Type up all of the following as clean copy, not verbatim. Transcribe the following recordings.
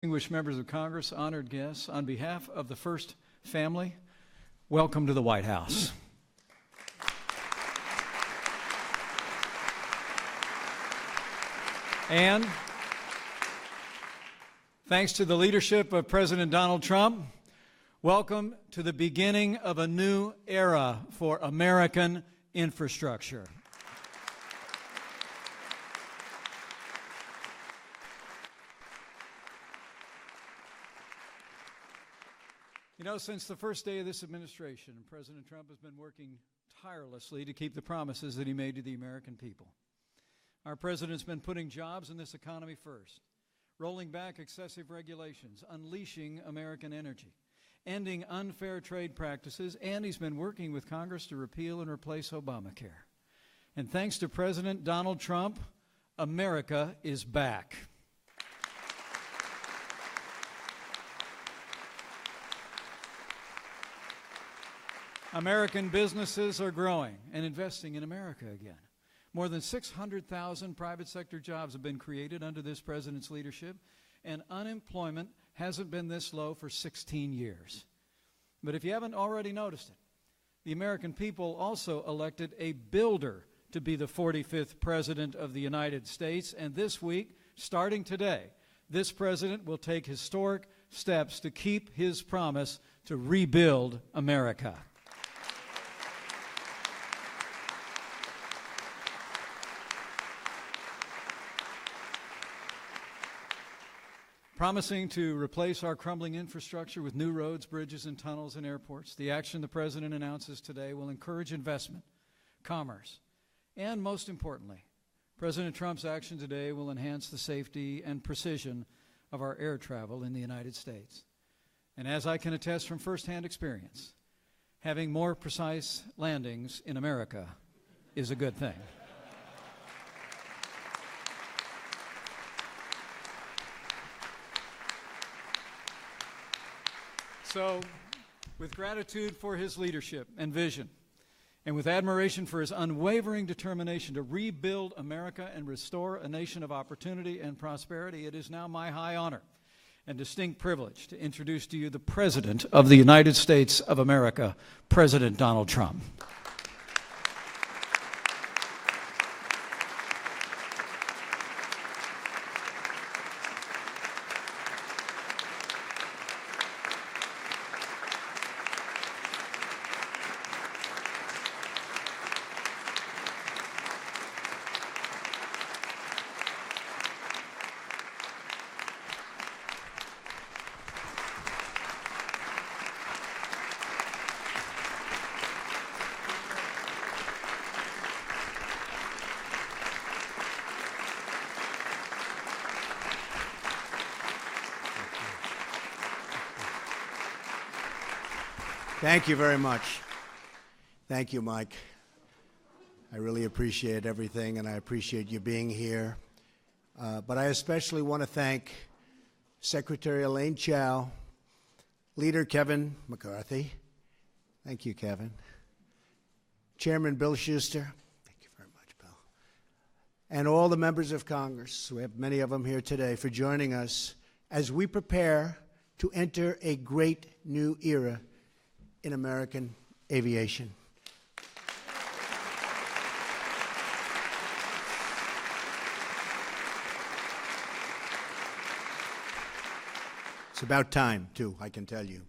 Distinguished members of Congress, honored guests, on behalf of the First Family, welcome to the White House. And thanks to the leadership of President Donald Trump, welcome to the beginning of a new era for American infrastructure. You know, since the first day of this administration, President Trump has been working tirelessly to keep the promises that he made to the American people. Our president's been putting jobs in this economy first, rolling back excessive regulations, unleashing American energy, ending unfair trade practices, and he's been working with Congress to repeal and replace Obamacare. And thanks to President Donald Trump, America is back. American businesses are growing and investing in America again. More than 600,000 private sector jobs have been created under this president's leadership, and unemployment hasn't been this low for 16 years. But if you haven't already noticed it, the American people also elected a builder to be the 45th president of the United States, and this week, starting today, this president will take historic steps to keep his promise to rebuild America. Promising to replace our crumbling infrastructure with new roads, bridges, and tunnels and airports, the action the President announces today will encourage investment, commerce, and most importantly, President Trump's action today will enhance the safety and precision of our air travel in the United States. And as I can attest from firsthand experience, having more precise landings in America is a good thing. So, with gratitude for his leadership and vision, and with admiration for his unwavering determination to rebuild America and restore a nation of opportunity and prosperity, it is now my high honor and distinct privilege to introduce to you the President of the United States of America, President Donald Trump. Thank you very much. Thank you, Mike. I really appreciate everything, and I appreciate you being here. But I especially want to thank Secretary Elaine Chao, Leader Kevin McCarthy. Thank you, Kevin. Chairman Bill Schuster. Thank you very much, Bill. And all the members of Congress, we have many of them here today, for joining us as we prepare to enter a great new era in American aviation. It's about time, too, I can tell you.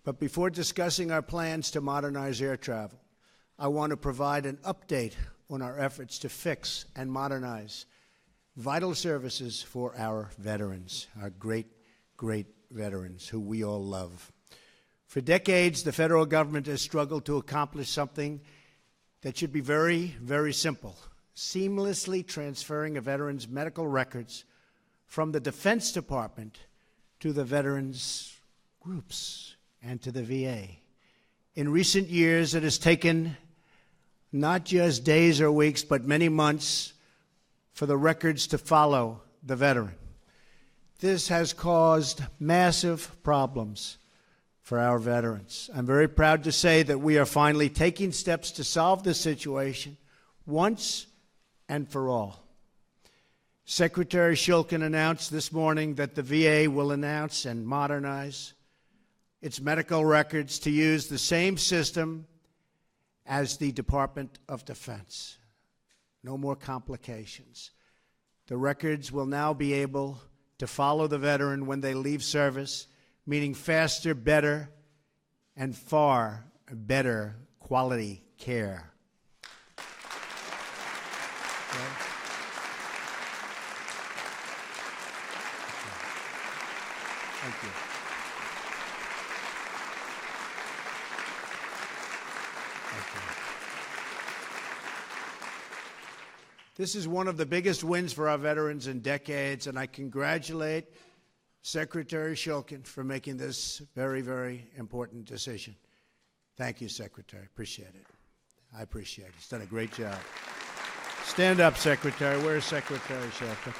But before discussing our plans to modernize air travel, I want to provide an update on our efforts to fix and modernize vital services for our veterans, our great, great veterans who we all love. For decades, the federal government has struggled to accomplish something that should be very, very simple: seamlessly transferring a veteran's medical records from the Defense Department to the veterans' groups and to the VA. In recent years, it has taken not just days or weeks, but many months for the records to follow the veteran. This has caused massive problems for our veterans. I'm very proud to say that we are finally taking steps to solve this situation once and for all. Secretary Shulkin announced this morning that the VA will announce and modernize its medical records to use the same system as the Department of Defense. No more complications. The records will now be able to follow the veteran when they leave service, meaning faster, better, and far better quality care. Okay. Thank you. This is one of the biggest wins for our veterans in decades, and I congratulate Secretary Shulkin for making this very, very important decision. Thank you, Secretary. Appreciate it. I appreciate it. He's done a great job. Stand up, Secretary. Where's Secretary Shulkin?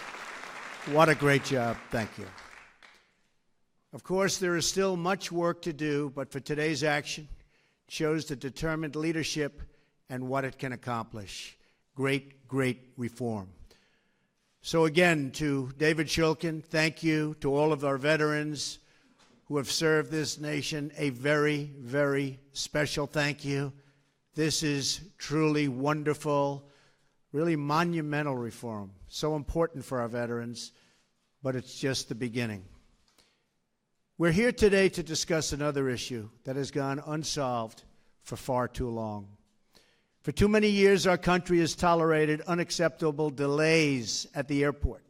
What a great job. Thank you. Of course, there is still much work to do, but for today's action, it shows the determined leadership and what it can accomplish. Great, great reform. So again, to David Shulkin, thank you. To all of our veterans who have served this nation, a very, very special thank you. This is truly wonderful, really monumental reform. So important for our veterans, but it's just the beginning. We're here today to discuss another issue that has gone unsolved for far too long. For too many years, our country has tolerated unacceptable delays at the airport,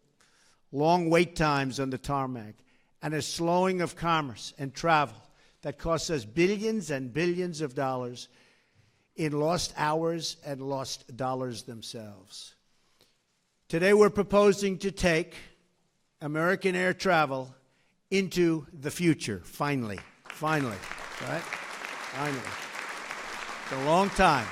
long wait times on the tarmac, and a slowing of commerce and travel that costs us billions and billions of dollars in lost hours and lost dollars themselves. Today, we're proposing to take American air travel into the future, finally, right? Finally. It's a long time.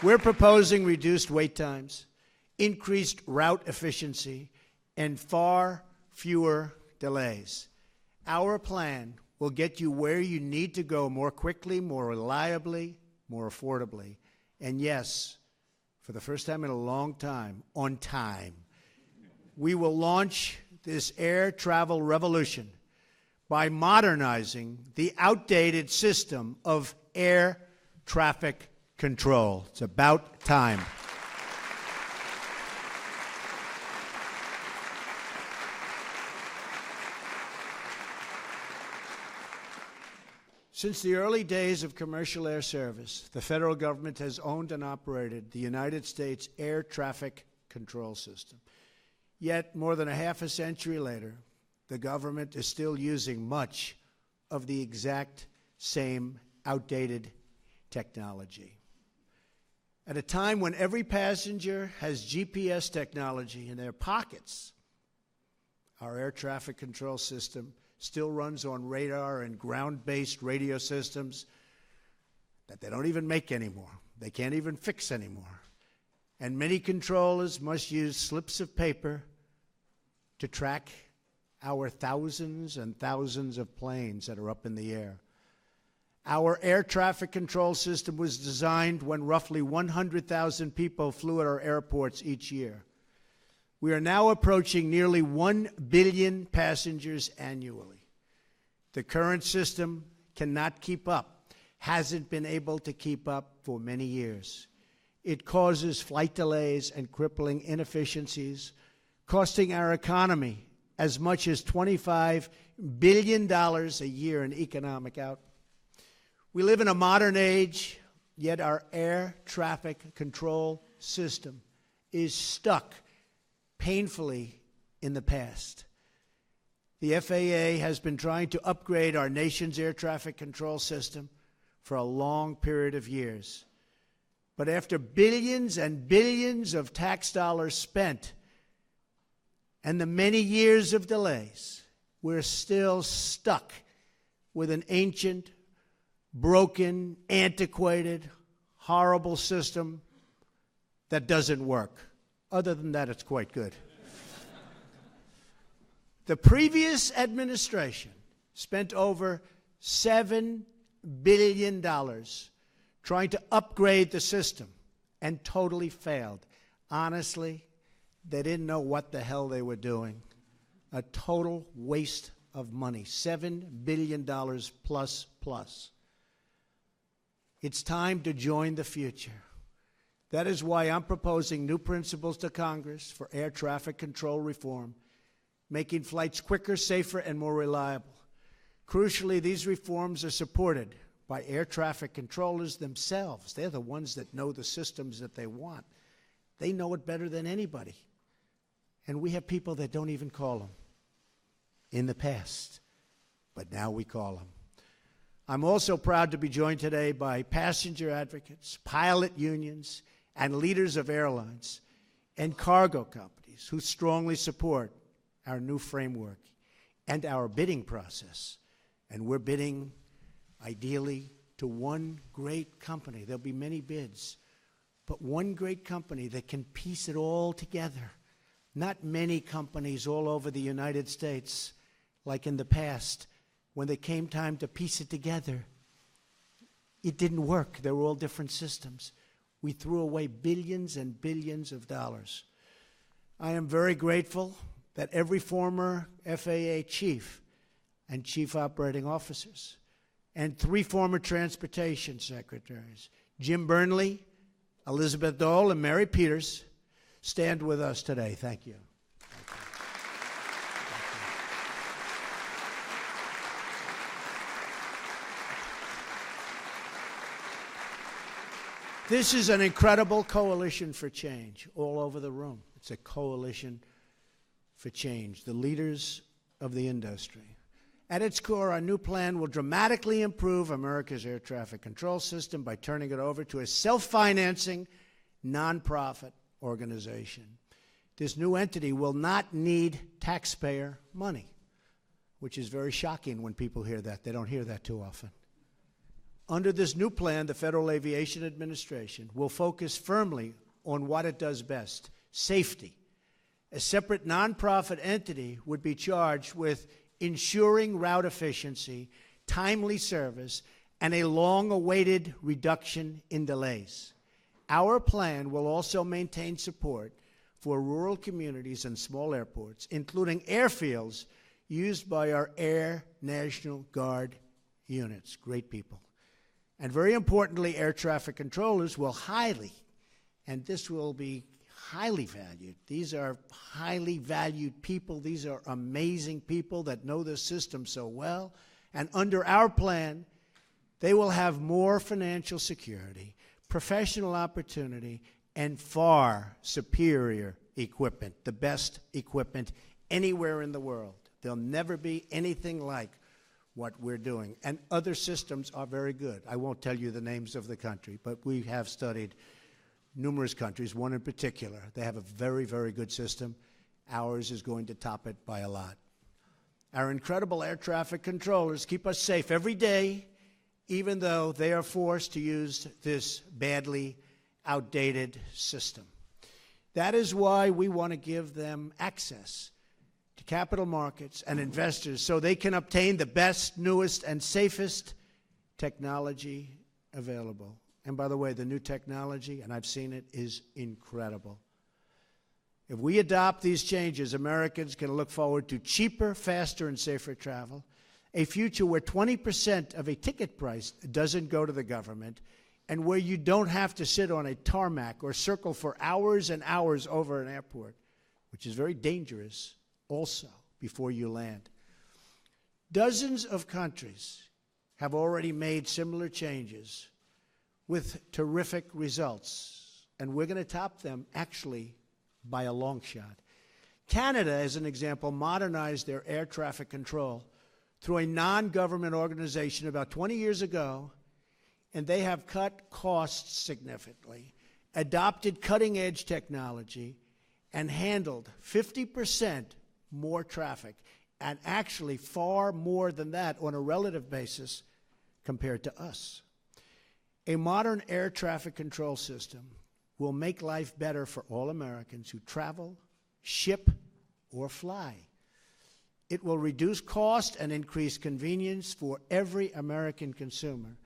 We're proposing reduced wait times, increased route efficiency, and far fewer delays. Our plan will get you where you need to go more quickly, more reliably, more affordably, and yes, for the first time in a long time, on time. We will launch this air travel revolution by modernizing the outdated system of air traffic control. It's about time. Since the early days of commercial air service, the federal government has owned and operated the United States air traffic control system. Yet, more than a half a century later, the government is still using much of the exact same outdated technology. At a time when every passenger has GPS technology in their pockets, our air traffic control system still runs on radar and ground-based radio systems that they don't even make anymore. They can't even fix anymore. And many controllers must use slips of paper to track our thousands and thousands of planes that are up in the air. Our air traffic control system was designed when roughly 100,000 people flew at our airports each year. We are now approaching nearly 1 billion passengers annually. The current system cannot keep up, hasn't been able to keep up for many years. It causes flight delays and crippling inefficiencies, costing our economy as much as $25 billion a year in economic output. We live in a modern age, yet our air traffic control system is stuck painfully in the past. The FAA has been trying to upgrade our nation's air traffic control system for a long period of years. But after billions and billions of tax dollars spent and the many years of delays, we're still stuck with an ancient, broken, antiquated, horrible system that doesn't work. Other than that, it's quite good. The previous administration spent over $7 billion trying to upgrade the system, and totally failed. Honestly, they didn't know what the hell they were doing. A total waste of money, $7 billion plus. It's time to join the future. That is why I'm proposing new principles to Congress for air traffic control reform, making flights quicker, safer, and more reliable. Crucially, these reforms are supported by air traffic controllers themselves. They're the ones that know the systems that they want. They know it better than anybody. And we have people that don't even call them in the past, but now we call them. I'm also proud to be joined today by passenger advocates, pilot unions, and leaders of airlines and cargo companies who strongly support our new framework and our bidding process. And we're bidding, ideally, to one great company. There'll be many bids, but one great company that can piece it all together. Not many companies all over the United States, like in the past, when they came time to piece it together, it didn't work. They were all different systems. We threw away billions and billions of dollars. I am very grateful that every former FAA chief and chief operating officers and 3 former transportation secretaries, Jim Burnley, Elizabeth Dole, and Mary Peters, stand with us today. Thank you. This is an incredible coalition for change all over the room. It's a coalition for change, the leaders of the industry. At its core, our new plan will dramatically improve America's air traffic control system by turning it over to a self-financing, nonprofit organization. This new entity will not need taxpayer money, which is very shocking when people hear that. They don't hear that too often. Under this new plan, the Federal Aviation Administration will focus firmly on what it does best, safety. A separate nonprofit entity would be charged with ensuring route efficiency, timely service, and a long-awaited reduction in delays. Our plan will also maintain support for rural communities and small airports, including airfields used by our Air National Guard units. Great people. And very importantly, air traffic controllers will and this will be highly valued. These are highly valued people. These are amazing people that know the system so well. And under our plan, they will have more financial security, professional opportunity, and far superior equipment, the best equipment anywhere in the world. There'll never be anything like what we're doing. And other systems are very good. I won't tell you the names of the country, but we have studied numerous countries, one in particular. They have a very, very good system. Ours is going to top it by a lot. Our incredible air traffic controllers keep us safe every day, even though they are forced to use this badly outdated system. That is why we want to give them access to capital markets and investors so they can obtain the best, newest, and safest technology available. And by the way, the new technology, and I've seen it, is incredible. If we adopt these changes, Americans can look forward to cheaper, faster, and safer travel, a future where 20% of a ticket price doesn't go to the government, and where you don't have to sit on a tarmac or circle for hours and hours over an airport, which is very dangerous also before you land. Dozens of countries have already made similar changes with terrific results, and we're going to top them actually by a long shot. Canada, as an example, modernized their air traffic control through a non-government organization about 20 years ago, and they have cut costs significantly, adopted cutting-edge technology, and handled 50% more traffic, and actually far more than that on a relative basis compared to us. A modern air traffic control system will make life better for all Americans who travel, ship, or fly. It will reduce cost and increase convenience for every American consumer.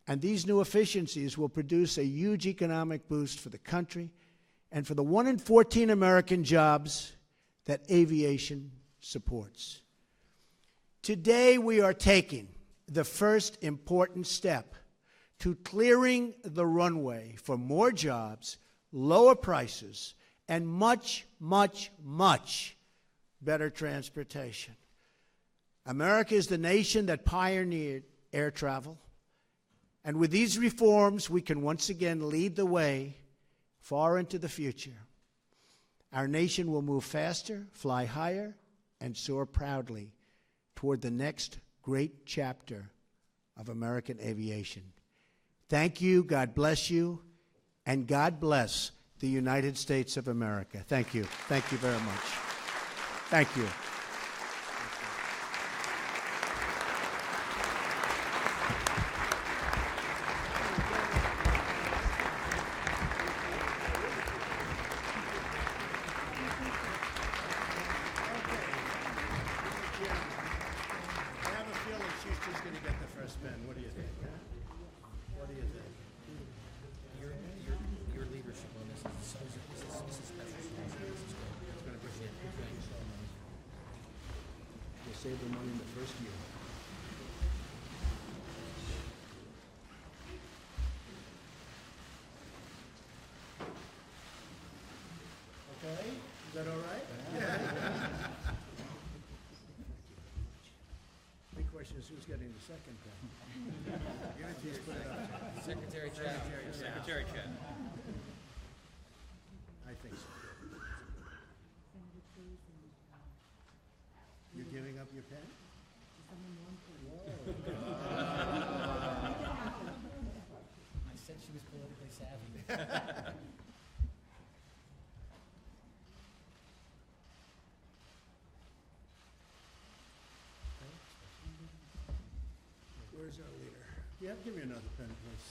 And these new efficiencies will produce a huge economic boost for the country and for the 1 in 14 American jobs that aviation supports. Today, we are taking the first important step to clearing the runway for more jobs, lower prices, and much, much, much better transportation. America is the nation that pioneered air travel. And with these reforms, we can once again lead the way far into the future. Our nation will move faster, fly higher, and soar proudly toward the next great chapter of American aviation. Thank you, God bless you, and God bless the United States of America. Thank you. Thank you very much. Thank you. Save the money in the first year. Okay? Is that all right? Yeah. Big question is who's getting the second pen? Just put it up. Secretary Chad. Secretary Chad. I think so. You're giving up your pen? I said she was politically savvy. Where's our leader? Yeah, give me another pen, please.